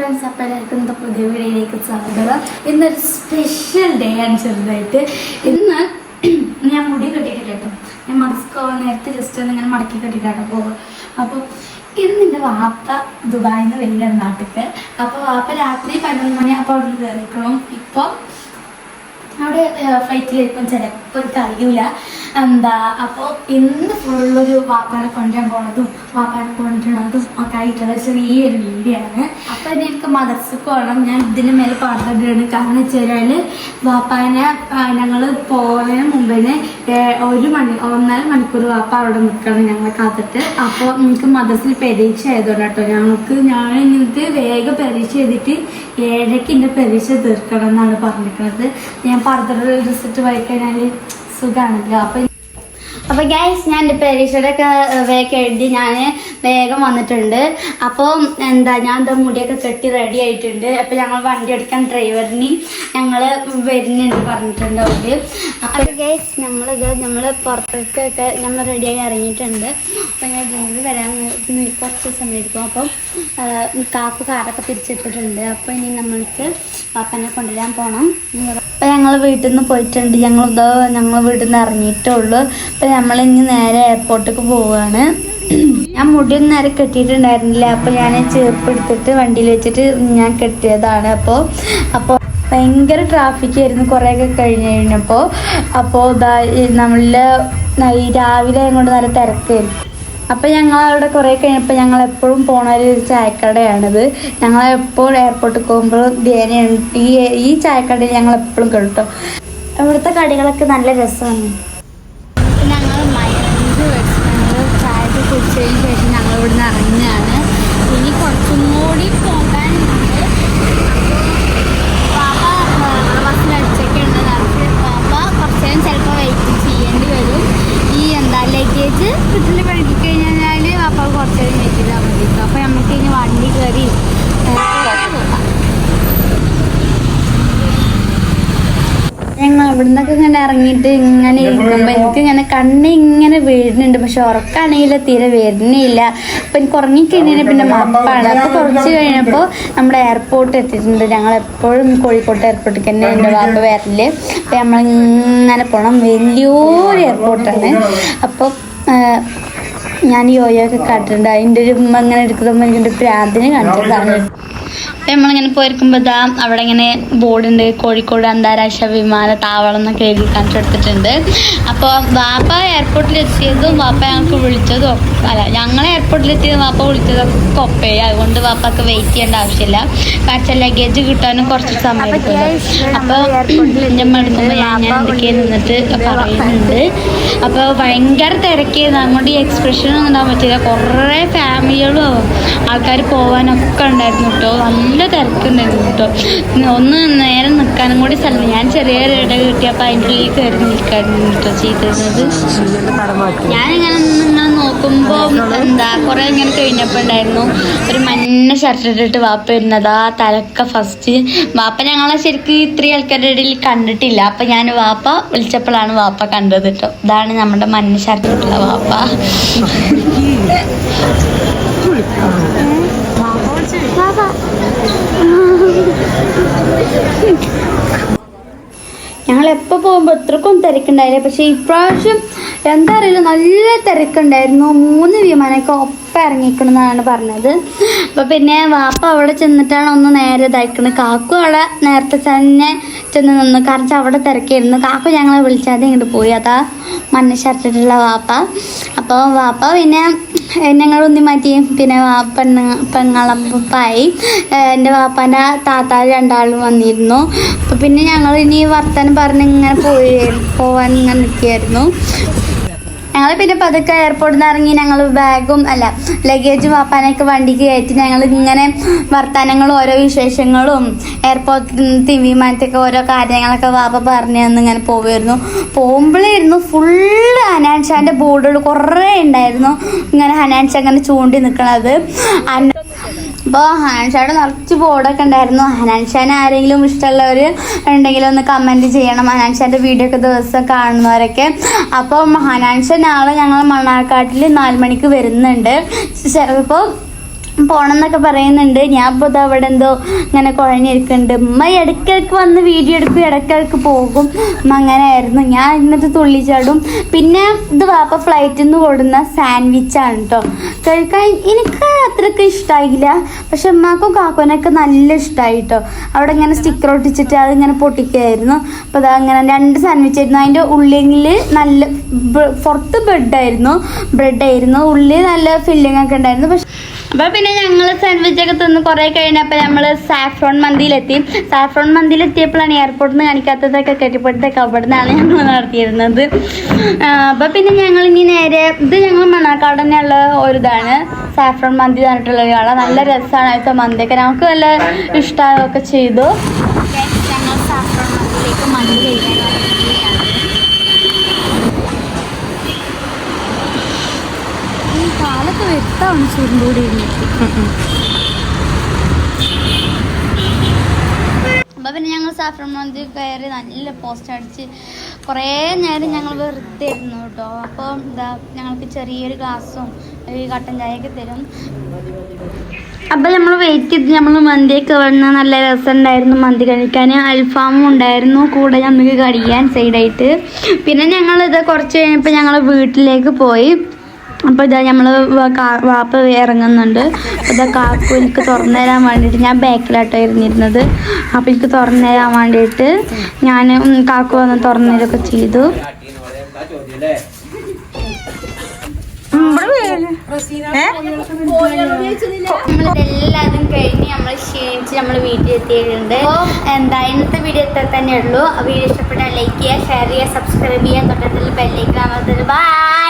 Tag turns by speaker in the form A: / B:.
A: Friends, അപ്പോൾ എല്ലാവർക്കും ഇന്നത്തെ പുതിയ വീഡിയോയിലേക്ക് സ്വാഗതം. ഇന്നൊരു സ്പെഷ്യൽ ഡേ ആണ് ചെറുതായിട്ട്. ഇന്ന് ഞാൻ മുടി കെട്ടിയിട്ട് കേട്ടോ, ഞാൻ നേരത്തെ ജസ്റ്റ് ഒന്ന് ഇങ്ങനെ മടക്കി കെട്ടിയിട്ടാട്ടോ പോകും. അപ്പോൾ ഇന്ന് എൻ്റെ വാപ്പ ദുബായിൽ നിന്ന് വരികയാണ് നാട്ടിലേക്ക്. അപ്പോൾ വാപ്പ രാത്രി 11 മണി അപ്പോൾ അവിടെ നിന്ന് കയറിക്കണം. ഇപ്പോൾ അവിടെ ഫ്ലൈറ്റിലേക്കും ചിലപ്പോൾ അറിയില്ല അപ്പോൾ ഇന്ന് ഫുള്ളൊരു വാപ്പാനെ കൊണ്ടുവരാൻ പോണതും വാപ്പാനെ കൊണ്ടുവരണതും ഒക്കെ ആയിട്ടുള്ള ചെറിയൊരു വീഡിയോ ആണ്. അപ്പോൾ ഇനി എനിക്ക് മദർസക്ക് പോകണം. ഞാൻ ഇതിന് മേലെ പറഞ്ഞിട്ടാണ്. കാരണം വെച്ച് കഴിഞ്ഞാൽ വാപ്പാനെ ഞങ്ങൾ പോകുന്നതിന് മുമ്പിന് 1.5 മണിക്കൂർ വാപ്പ അവിടെ നിൽക്കണം ഞങ്ങളെ കാത്തിട്ട്. അപ്പോൾ എനിക്ക് മദർസിൽ പരീക്ഷ ആയതുകൊണ്ട് കേട്ടോ ഞാൻ ഇങ്ങനത്തെ വേഗം പരീക്ഷ എഴുതിയിട്ട് 7:00 എൻ്റെ പരീക്ഷ തീർക്കണം എന്നാണ് പറഞ്ഞിരിക്കുന്നത്. ഞാൻ പറഞ്ഞ റിസൾട്ട് വായിക്കഴിഞ്ഞാൽ സുഖമാണല്ലോ. അപ്പോൾ ഗൈസ്, ഞാൻ എൻ്റെ പരീക്ഷയുടെ ഒക്കെ വേഗം എഴുതി ഞാൻ വേഗം വന്നിട്ടുണ്ട്. അപ്പോൾ ഞാൻ മുടിയൊക്കെ കെട്ടി റെഡി ആയിട്ടുണ്ട്. അപ്പോൾ ഞങ്ങൾ വണ്ടി എടുക്കാൻ ഡ്രൈവറിന് ഞങ്ങൾ വരുന്നുണ്ട് പറഞ്ഞിട്ടുണ്ട് അവർ. അപ്പോൾ ഗൈസ്, നമ്മൾ പുറത്തേക്കൊക്കെ നമ്മൾ റെഡിയായി ഇറങ്ങിയിട്ടുണ്ട്. അപ്പോൾ ഞാൻ ഡ്രൈവർ വരാൻ കുറച്ച് സമയം എടുക്കും. അപ്പം കാപ്പ് കാറൊക്കെ തിരിച്ചിട്ടിട്ടുണ്ട്. അപ്പോൾ ഇനി നമ്മൾക്ക് പാപ്പനെ കൊണ്ടുവരാൻ പോകണം. അപ്പോൾ ഞങ്ങൾ വീട്ടിൽ നിന്ന് പോയിട്ടുണ്ട്. ഞങ്ങൾ വീട്ടിൽ നിന്ന് ഇറങ്ങിയിട്ടുള്ളൂ. അപ്പോൾ നമ്മളിനി നേരെ എയർപോർട്ടിലേക്ക് പോവുകയാണ്. ഞാൻ മുടിയൊന്നും നേരെ കെട്ടിയിട്ടുണ്ടായിരുന്നില്ല. അപ്പോൾ ഞാൻ ചെറുപ്പ് എടുത്തിട്ട് വണ്ടിയിൽ വെച്ചിട്ട് ഞാൻ കെട്ടിയതാണ്. അപ്പോൾ ഭയങ്കര ട്രാഫിക് ആയിരുന്നു കുറേയൊക്കെ കഴിഞ്ഞപ്പോൾ. അപ്പോൾ രാവിലെ കൊണ്ട് നല്ല തിരക്കായിരുന്നു. അപ്പോൾ ഞങ്ങളവിടെ കുറേ കഴിഞ്ഞപ്പോൾ ഞങ്ങൾ എപ്പോഴും പോണ ഒരു ചായക്കടയാണിത്. ഞങ്ങളെപ്പോഴും എയർപോർട്ടിൽ പോകുമ്പോൾ ഈ ചായക്കടയിൽ ഞങ്ങൾ എപ്പോഴും കേട്ടോ. ഇവിടുത്തെ കടികളൊക്കെ നല്ല രസമാണ്. ഞങ്ങൾ ചായക്ക് കുടിച്ചതിന് ശേഷം ഞങ്ങൾ ഇവിടുന്ന് ഇറങ്ങുകയാണ്. ഇനി കുറച്ചും കൂടി പോകാനുണ്ട്. പാപ്പ ബസ്സിലടിച്ചൊക്കെ ഉണ്ട് നടത്തി. പാപ്പ കുറച്ച് നേരം ചിലപ്പോൾ വെയിറ്റ് ചെയ്യേണ്ടി വരും. ലഗേജ് വീട്ടിൽ പഠിപ്പിച്ച് കഴിഞ്ഞാൽ പാപ്പ കുറച്ച് നേരം വെയിറ്റ് ചെയ്താൽ മതി. അപ്പോൾ നമുക്ക് ഇനി വണ്ടി കയറി പോകാം. ഞങ്ങൾ ഇവിടെ നിന്നൊക്കെ ഇങ്ങനെ ഇറങ്ങിയിട്ട് ഇങ്ങനെ ഇരിക്കുമ്പോൾ എനിക്ക് ഇങ്ങനെ കണ്ണിങ്ങനെ വീഴുന്നുണ്ട്. പക്ഷെ ഉറക്കാണെങ്കിൽ തീരെ വരുന്നില്ല. അപ്പം എനിക്ക് ഉറങ്ങിക്കഴിഞ്ഞാൽ പിന്നെ മപ്പാണ്. അപ്പോൾ കുറച്ച് കഴിഞ്ഞപ്പോൾ നമ്മുടെ എയർപോർട്ട് എത്തിയിട്ടുണ്ട്. ഞങ്ങളെപ്പോഴും കോഴിക്കോട് എയർപോർട്ടിൽ തന്നെ എൻ്റെ വാപ്പ വരല്. അപ്പം നമ്മളിങ്ങനെ പോകണം. വലിയൊരു എയർപോർട്ടാണ്. അപ്പോൾ ഞാൻ യോയൊക്കെ കാട്ടിട്ടുണ്ട്. അതിൻ്റെ ഒരു ഇങ്ങനെ എടുക്കുമ്പോൾ എനിക്കൊരു പ്രാന്തിനെ കാണിച്ചതാണ്. അപ്പം നമ്മളിങ്ങനെ പോയിരിക്കുമ്പോൾ അവിടെ ഇങ്ങനെ ബോർഡുണ്ട്, കോഴിക്കോട് അന്താരാഷ്ട്ര വിമാനത്താവളം എന്നൊക്കെ എഴുതി കാണിച്ചു കൊടുത്തിട്ടുണ്ട്. അപ്പോൾ വാപ്പ എയർപോർട്ടിലെത്തിയതും വാപ്പ ഞങ്ങൾക്ക് വിളിച്ചതും ഞങ്ങൾ എയർപോർട്ടിലെത്തിയതും വാപ്പ വിളിച്ചതൊക്കെ ഒപ്പേ. അതുകൊണ്ട് വാപ്പക്ക് വെയിറ്റ് ചെയ്യേണ്ട ആവശ്യമില്ല. കാരണം ലഗേജ് കിട്ടാനും കുറച്ച് സമയം എടുക്കുമല്ലോ. അപ്പോൾ എൻ്റെ അമ്മ എടുക്കുമ്പോൾ ഞാൻ എന്തൊക്കെയാ നിന്നിട്ട് പറയുന്നുണ്ട്. അപ്പോൾ ഭയങ്കര തിരക്കിയിരുന്നു. അങ്ങോട്ട് ഈ എക്സ്പ്രഷനൊന്നും ഉണ്ടാകാൻ പറ്റില്ല. കുറേ ഫാമിലികളും ആൾക്കാർ പോകാനൊക്കെ ഉണ്ടായിരുന്നു കേട്ടോ. നല്ല തിരക്കുണ്ടായിരുന്നു കേട്ടോ. ഒന്ന് നേരെ നിൽക്കാനും കൂടി സ്ഥലം. ഞാൻ ചെറിയൊരു ഇട കിട്ടിയപ്പോൾ അതിൻ്റെ ഉള്ളിൽ കയറി നിൽക്കായിരുന്നു കേട്ടോ ചെയ്തിരുന്നത്. ഞാനിങ്ങനെ ഇങ്ങനെ നോക്കുമ്പോൾ കുറേ ഇങ്ങനെ കഴിഞ്ഞപ്പോൾ ഉണ്ടായിരുന്നു ഒരു മഞ്ഞ ഷർട്ട് ഇട്ടിട്ട് വാപ്പ വരുന്നതാ തലക്ക ഫസ്റ്റ്. വാപ്പ ഞങ്ങളെ ശരിക്കും ഇത്രയും ആൾക്കാരുടെ ഇടയിൽ കണ്ടിട്ടില്ല. അപ്പം ഞാൻ വാപ്പ വിളിച്ചപ്പോഴാണ് വാപ്പ കണ്ടത് കേട്ടോ. ഇതാണ് നമ്മുടെ മഞ്ഞ ഷർട്ട് ഇട്ടുള്ള വാപ്പ. ഞങ്ങളെപ്പോൾ പോകുമ്പോൾ എത്രക്കും തിരക്കുണ്ടായില്ല. പക്ഷേ ഇപ്രാവശ്യം എന്താ അറിയില്ല, നല്ല തിരക്കുണ്ടായിരുന്നു. 3 വിമാനമൊക്കെ ഒപ്പം ഇറങ്ങിക്കണമെന്നാണ് പറഞ്ഞത്. അപ്പോൾ പിന്നെ വാപ്പ അവിടെ ചെന്നിട്ടാണ് ഒന്ന് നേരെ ഇതാക്കുന്നത്. കാക്കു അവിടെ നേരത്തെ തന്നെ ചെന്ന് നിന്നു. കാരണം അവിടെ തിരക്കായിരുന്നു. കാക്കു ഞങ്ങളെ വിളിച്ചാതെ ഇങ്ങോട്ട് പോയി. അതാ മഞ്ഞ ഷർട്ടിട്ടുള്ള വാപ്പ. അപ്പോൾ വാപ്പ പിന്നെ ഞങ്ങളൊന്നി മാറ്റി. പിന്നെ പെങ്ങളപ്പായി എൻ്റെ വാപ്പാൻ്റെ താത്താർ 2 വന്നിരുന്നു. അപ്പോൾ പിന്നെ ഞങ്ങൾ ഇനി വർത്താനം പറഞ്ഞ് ഇങ്ങനെ പോവാൻ ഇങ്ങനെ നിൽക്കുകയായിരുന്നു. ഞങ്ങൾ പിന്നെ പതുക്കെ എയർപോർട്ടിൽ നിന്ന് ഇറങ്ങി ഞങ്ങൾ ബാഗും ലഗേജും വാപ്പാനൊക്കെ വണ്ടിക്ക് കയറ്റി ഞങ്ങൾ ഇങ്ങനെ വർത്തമാനങ്ങളും ഓരോ വിശേഷങ്ങളും എയർപോർട്ടിൽ വിമാനത്തൊക്കെ ഓരോ കാര്യങ്ങളൊക്കെ വാപ്പ പറഞ്ഞു തന്ന് ഇങ്ങനെ പോവുമായിരുന്നു. പോകുമ്പോഴായിരുന്നു ഫുള്ള് ഹനാൻഷാൻ്റെ ബോർഡുകൾ കുറേ ഉണ്ടായിരുന്നു. ഇങ്ങനെ ഹനാൻഷ അങ്ങനെ ചൂണ്ടി നിൽക്കണത്. അപ്പോൾ ഹനാൻഷായുടെ നിറച്ച് ബോർഡൊക്കെ ഉണ്ടായിരുന്നു. ഹനാൻഷാനെ ആരെങ്കിലും ഇഷ്ടമുള്ളവർ ഉണ്ടെങ്കിലും ഒന്ന് കമൻറ്റ് ചെയ്യണം. ഹനാൻഷാൻ്റെ വീഡിയോ ഒക്കെ ദിവസം കാണുന്നവരൊക്കെ. അപ്പം ഹനാൻഷ നാളെ ഞങ്ങൾ മണ്ണാർക്കാട്ടിൽ 4 മണിക്ക് വരുന്നുണ്ട്. ഇപ്പോൾ പോണം എന്നൊക്കെ പറയുന്നുണ്ട്. ഞാൻ ഇപ്പോൾ ഇത് അവിടെ എന്തോ ഇങ്ങനെ കുഴഞ്ഞിരിക്കുന്നുണ്ട്. ഉമ്മ ഇടയ്ക്കിടയ്ക്ക് വന്ന് വീഡിയോ എടുക്കും, ഇടയ്ക്കിടയ്ക്ക് പോകും. അങ്ങനെയായിരുന്നു. ഞാൻ എന്നിട്ട് തുള്ളിച്ചാടും. പിന്നെ ഇത് വാപ്പ ഫ്ലൈറ്റിൽ നിന്ന് കൊടുന്ന സാൻഡ്വിച്ചാണ് കേട്ടോ. കഴിക്കാൻ എനിക്ക് അത്രയ്ക്ക് ഇഷ്ടമായില്ല, പക്ഷെ ഉമ്മാക്കും കാക്കോനൊക്കെ നല്ല ഇഷ്ടമായി കേട്ടോ. അവിടെ ഇങ്ങനെ സ്റ്റിക്കർ ഒട്ടിച്ചിട്ട് അതിങ്ങനെ പൊട്ടിക്കുകയായിരുന്നു. അപ്പോൾ അത് അങ്ങനെ 2 സാൻഡ്വിച്ച് ആയിരുന്നു. അതിൻ്റെ ഉള്ളിൽ നല്ല പുറത്ത് ബ്രെഡായിരുന്നു, ഉള്ളിൽ നല്ല ഫില്ലിംഗ് ഒക്കെ ഉണ്ടായിരുന്നു. പക്ഷെ അപ്പോൾ പിന്നെ ഞങ്ങൾ സാൻഡ്വിച്ചൊക്കെ തിന്ന് കുറേ കഴിഞ്ഞപ്പോൾ നമ്മൾ സാഫ്രോൺ മന്തിയിലെത്തിയപ്പോഴാണ് എയർപോർട്ടിൽ നിന്ന് കാണിക്കാത്തതൊക്കെ കെട്ടിപ്പടുത്തൊക്കെ അവിടെ നിന്നാണ് ഞങ്ങൾ നടത്തിയിരുന്നത്. അപ്പോൾ പിന്നെ ഞങ്ങൾ ഇനി നേരെ ഇത് ഞങ്ങൾ മണ്ണാർക്കാട് തന്നെയുള്ള ഒരിതാണ് സാഫ്രോൺ മന്തി പറഞ്ഞിട്ടുള്ള ഒരാളെ. നല്ല രസമാണ് അടുത്ത മന്തിയൊക്കെ, നമുക്ക് നല്ല ഇഷ്ടമൊക്കെ ചെയ്തു. ഞങ്ങൾ സാഫ്രോൺ മന്തിയിലേക്ക് മന്തി കഴിക്കാൻ കാലൊക്കെ വ്യക്തമാണ് ചുരുണ്ടൂടി അപ്പോൾ പിന്നെ ഞങ്ങൾ സാഫ്രോൺ മന്തി കയറി നല്ല പോസ്റ്റ് അടിച്ച് കുറേ നേരം ഞങ്ങൾ വെറുതെ ഇരുന്നു കേട്ടോ. അപ്പോൾ എന്താ ഞങ്ങൾക്ക് ചെറിയൊരു ഗ്ലാസ്സും ഒരു കട്ടൻ ചായയൊക്കെ തരും. അപ്പോൾ നമ്മൾ വെയിറ്റ് ചെയ്ത് നമ്മൾ മന്തിയൊക്കെ വന്നാൽ നല്ല രസമുണ്ടായിരുന്നു മന്തി കഴിക്കാൻ. അൽഫാമും ഉണ്ടായിരുന്നു കൂടെ നമുക്ക് കഴിക്കാൻ സൈഡായിട്ട്. പിന്നെ ഞങ്ങളിത് കുറച്ച് കഴിഞ്ഞപ്പോൾ ഞങ്ങൾ വീട്ടിലേക്ക് പോയി. അപ്പോൾ ഇതാ നമ്മൾ വാപ്പ ഇറങ്ങുന്നുണ്ട്. അപ്പോൾ ഇതാ കാക്കു എനിക്ക് തുറന്നു തരാൻ വേണ്ടിയിട്ട്, ഞാൻ ബാക്കിലാട്ടോ ഇരുന്നിരുന്നത്. അപ്പോൾ എനിക്ക് തുറന്നു തരാൻ വേണ്ടിയിട്ട് ഞാൻ കാക്കു വന്ന് തുറന്നു തരുമൊക്കെ ചെയ്തു. നമ്മളിതെല്ലാതും കഴിഞ്ഞ് നമ്മൾ ക്ഷീണിച്ച് നമ്മൾ വീട്ടിൽ എത്തിയിട്ടുണ്ട്. എന്താ ഇന്നത്തെ വീഡിയോ എത്ര തന്നെ ഉള്ളൂ. വീഡിയോ ഇഷ്ടപ്പെട്ടാൽ ലൈക്ക് ചെയ്യുക, ഷെയർ ചെയ്യുക, സബ്സ്ക്രൈബ് ചെയ്യുക, തൊട്ടത്തിൽ ബെല്ലൈക്കൻ അമർത്തുക. ബൈ.